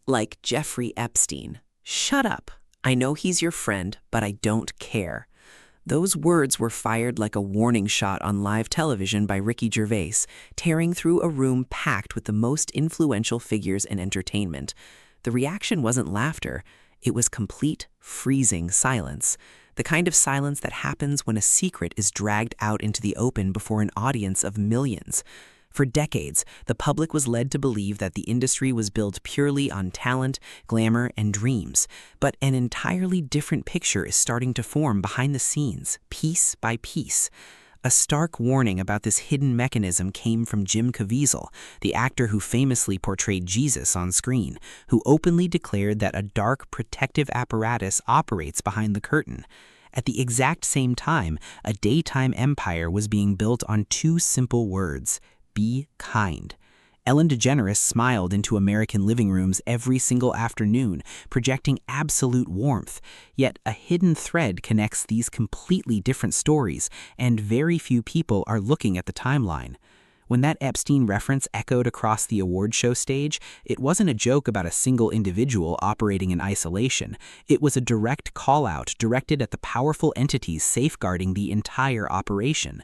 Like Jeffrey Epstein. Shut up. I know he's your friend, but I don't care. Those words were fired like a warning shot on live television by Ricky Gervais, tearing through a room packed with the most influential figures in entertainment. The reaction wasn't laughter, it was complete, freezing silence. The kind of silence that happens when a secret is dragged out into the open before an audience of millions. For decades, the public was led to believe that the industry was built purely on talent, glamour, and dreams. But an entirely different picture is starting to form behind the scenes, piece by piece. A stark warning about this hidden mechanism came from Jim Caviezel, the actor who famously portrayed Jesus on screen, who openly declared that a dark, protective apparatus operates behind the curtain. At the exact same time, a daytime empire was being built on two simple words: be kind. Ellen DeGeneres smiled into American living rooms every single afternoon, projecting absolute warmth. Yet a hidden thread connects these completely different stories, and very few people are looking at the timeline. When that Epstein reference echoed across the award show stage, it wasn't a joke about a single individual operating in isolation. It was a direct call-out directed at the powerful entities safeguarding the entire operation.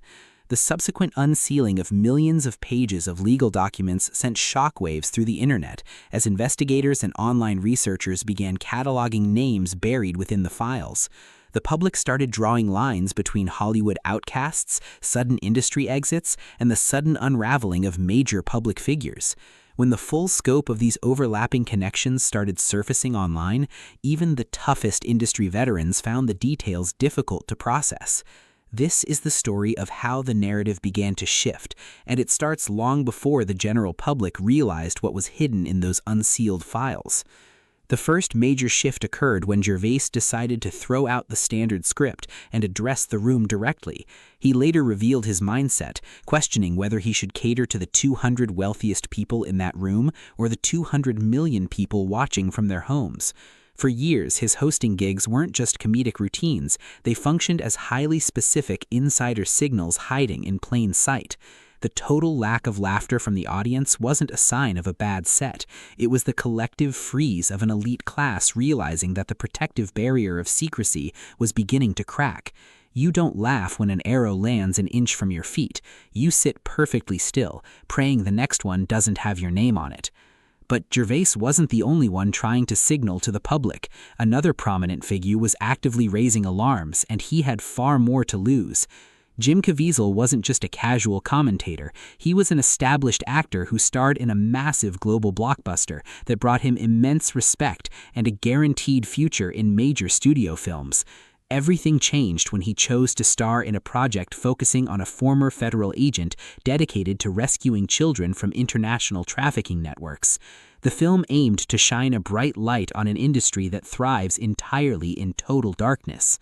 The subsequent unsealing of millions of pages of legal documents sent shockwaves through the internet as investigators and online researchers began cataloging names buried within the files. The public started drawing lines between Hollywood outcasts, sudden industry exits, and the sudden unraveling of major public figures. When the full scope of these overlapping connections started surfacing online, even the toughest industry veterans found the details difficult to process. This is the story of how the narrative began to shift, and it starts long before the general public realized what was hidden in those unsealed files. The first major shift occurred when Gervais decided to throw out the standard script and address the room directly. He later revealed his mindset, questioning whether he should cater to the 200 wealthiest people in that room or the 200 million people watching from their homes. For years, his hosting gigs weren't just comedic routines, they functioned as highly specific insider signals hiding in plain sight. The total lack of laughter from the audience wasn't a sign of a bad set. It was the collective freeze of an elite class realizing that the protective barrier of secrecy was beginning to crack. You don't laugh when an arrow lands an inch from your feet. You sit perfectly still, praying the next one doesn't have your name on it. But Gervais wasn't the only one trying to signal to the public. Another prominent figure was actively raising alarms, and he had far more to lose. Jim Caviezel wasn't just a casual commentator. He was an established actor who starred in a massive global blockbuster that brought him immense respect and a guaranteed future in major studio films. Everything changed when he chose to star in a project focusing on a former federal agent dedicated to rescuing children from international trafficking networks. The film aimed to shine a bright light on an industry that thrives entirely in total darkness.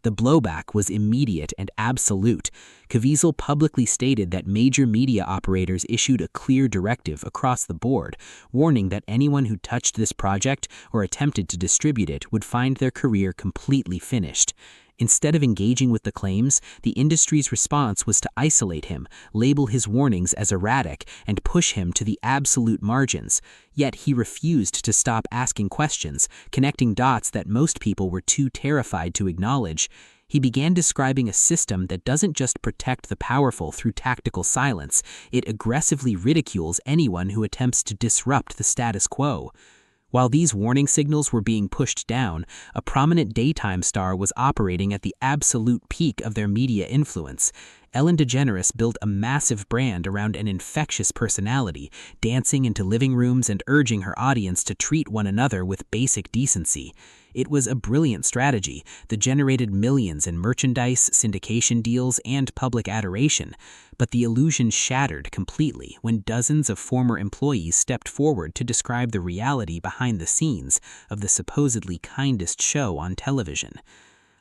The blowback was immediate and absolute. Caviezel publicly stated that major media operators issued a clear directive across the board, warning that anyone who touched this project or attempted to distribute it would find their career completely finished. Instead of engaging with the claims, the industry's response was to isolate him, label his warnings as erratic, and push him to the absolute margins. Yet he refused to stop asking questions, connecting dots that most people were too terrified to acknowledge. He began describing a system that doesn't just protect the powerful through tactical silence, it aggressively ridicules anyone who attempts to disrupt the status quo. While these warning signals were being pushed down, a prominent daytime star was operating at the absolute peak of their media influence. Ellen DeGeneres built a massive brand around an infectious personality, dancing into living rooms and urging her audience to treat one another with basic decency. It was a brilliant strategy that generated millions in merchandise, syndication deals, and public adoration. But the illusion shattered completely when dozens of former employees stepped forward to describe the reality behind the scenes of the supposedly kindest show on television.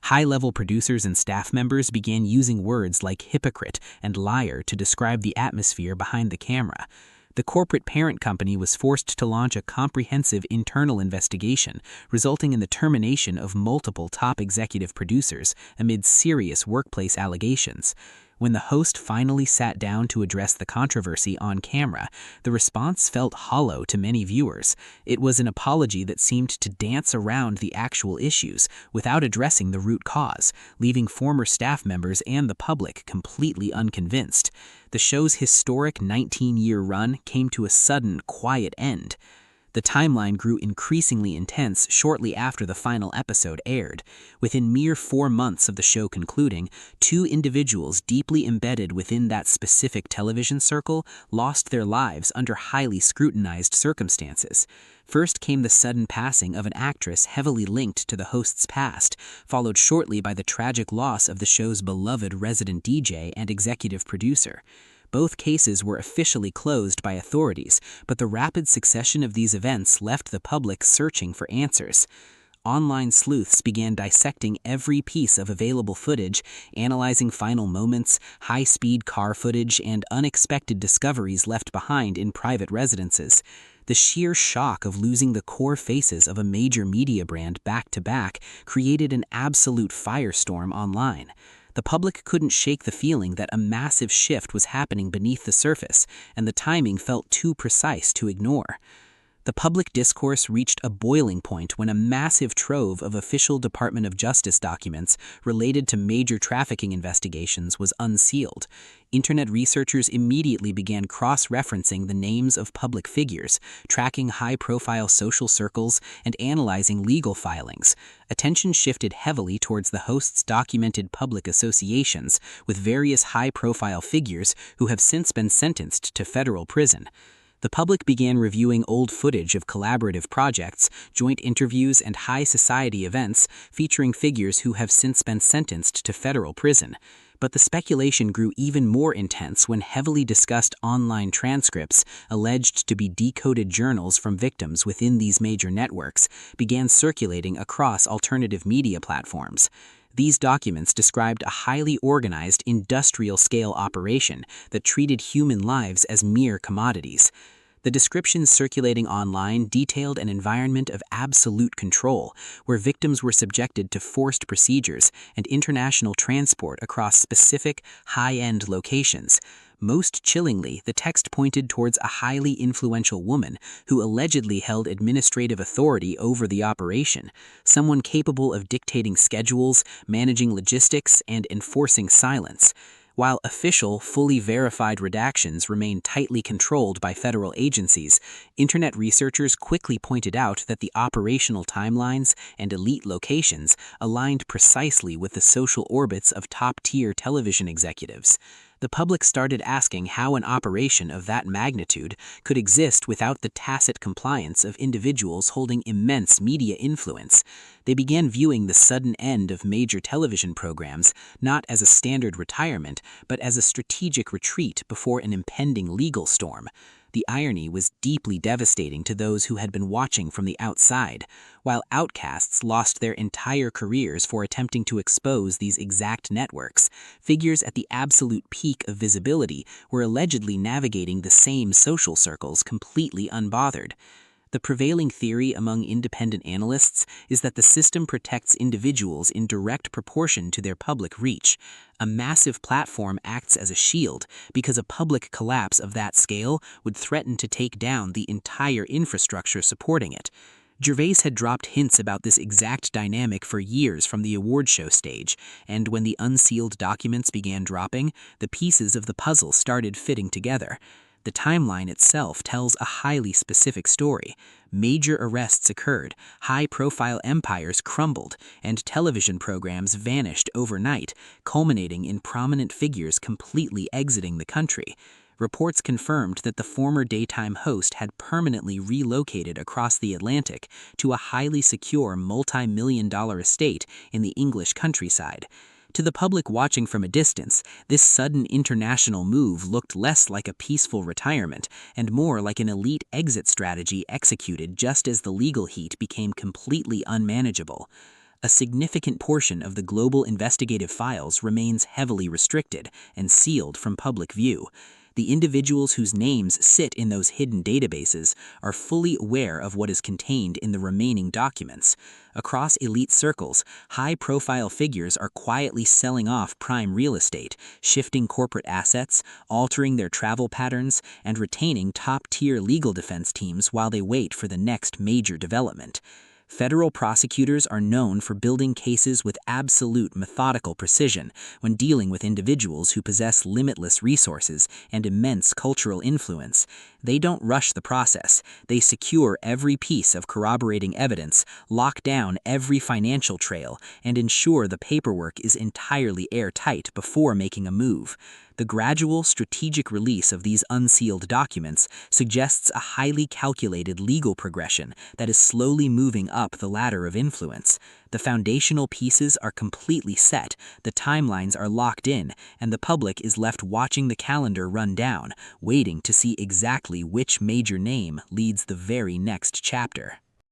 High-level producers and staff members began using words like hypocrite and liar to describe the atmosphere behind the camera. The corporate parent company was forced to launch a comprehensive internal investigation, resulting in the termination of multiple top executive producers amid serious workplace allegations. When the host finally sat down to address the controversy on camera, the response felt hollow to many viewers. It was an apology that seemed to dance around the actual issues without addressing the root cause, leaving former staff members and the public completely unconvinced. The show's historic 19-year run came to a sudden, quiet end. The timeline grew increasingly intense shortly after the final episode aired. Within mere 4 months of the show concluding, 2 individuals deeply embedded within that specific television circle lost their lives under highly scrutinized circumstances. First came the sudden passing of an actress heavily linked to the host's past, followed shortly by the tragic loss of the show's beloved resident DJ and executive producer. Both cases were officially closed by authorities, but the rapid succession of these events left the public searching for answers. Online sleuths began dissecting every piece of available footage, analyzing final moments, high-speed car footage, and unexpected discoveries left behind in private residences. The sheer shock of losing the core faces of a major media brand back-to-back created an absolute firestorm online. The public couldn't shake the feeling that a massive shift was happening beneath the surface, and the timing felt too precise to ignore. The public discourse reached a boiling point when a massive trove of official Department of Justice documents related to major trafficking investigations was unsealed. Internet researchers immediately began cross-referencing the names of public figures, tracking high-profile social circles, and analyzing legal filings. Attention shifted heavily towards the host's documented public associations with various high-profile figures who have since been sentenced to federal prison. The public began reviewing old footage of collaborative projects, joint interviews, and high society events featuring figures who have since been sentenced to federal prison. But the speculation grew even more intense when heavily discussed online transcripts, alleged to be decoded journals from victims within these major networks, began circulating across alternative media platforms. These documents described a highly organized, industrial-scale operation that treated human lives as mere commodities. The descriptions circulating online detailed an environment of absolute control, where victims were subjected to forced procedures and international transport across specific, high-end locations. Most chillingly, the text pointed towards a highly influential woman who allegedly held administrative authority over the operation, someone capable of dictating schedules, managing logistics, and enforcing silence. While official, fully verified redactions remain tightly controlled by federal agencies, Internet researchers quickly pointed out that the operational timelines and elite locations aligned precisely with the social orbits of top-tier television executives. The public started asking how an operation of that magnitude could exist without the tacit compliance of individuals holding immense media influence. They began viewing the sudden end of major television programs not as a standard retirement, but as a strategic retreat before an impending legal storm. The irony was deeply devastating to those who had been watching from the outside, while outcasts lost their entire careers for attempting to expose these exact networks. Figures at the absolute peak of visibility were allegedly navigating the same social circles completely unbothered. The prevailing theory among independent analysts is that the system protects individuals in direct proportion to their public reach. A massive platform acts as a shield because a public collapse of that scale would threaten to take down the entire infrastructure supporting it. Gervais had dropped hints about this exact dynamic for years from the award show stage, and when the unsealed documents began dropping, the pieces of the puzzle started fitting together. The timeline itself tells a highly specific story. Major arrests occurred, high-profile empires crumbled, and television programs vanished overnight, culminating in prominent figures completely exiting the country. Reports confirmed that the former daytime host had permanently relocated across the Atlantic to a highly secure multi-million-dollar estate in the English countryside. To the public watching from a distance, this sudden international move looked less like a peaceful retirement and more like an elite exit strategy executed just as the legal heat became completely unmanageable. A significant portion of the global investigative files remains heavily restricted and sealed from public view. The individuals whose names sit in those hidden databases are fully aware of what is contained in the remaining documents. Across elite circles, high-profile figures are quietly selling off prime real estate, shifting corporate assets, altering their travel patterns, and retaining top-tier legal defense teams while they wait for the next major development. Federal prosecutors are known for building cases with absolute methodical precision when dealing with individuals who possess limitless resources and immense cultural influence. They don't rush the process. They secure every piece of corroborating evidence, lock down every financial trail, and ensure the paperwork is entirely airtight before making a move. The gradual, strategic release of these unsealed documents suggests a highly calculated legal progression that is slowly moving up the ladder of influence. The foundational pieces are completely set, the timelines are locked in, and the public is left watching the calendar run down, waiting to see exactly which major name leads the very next chapter.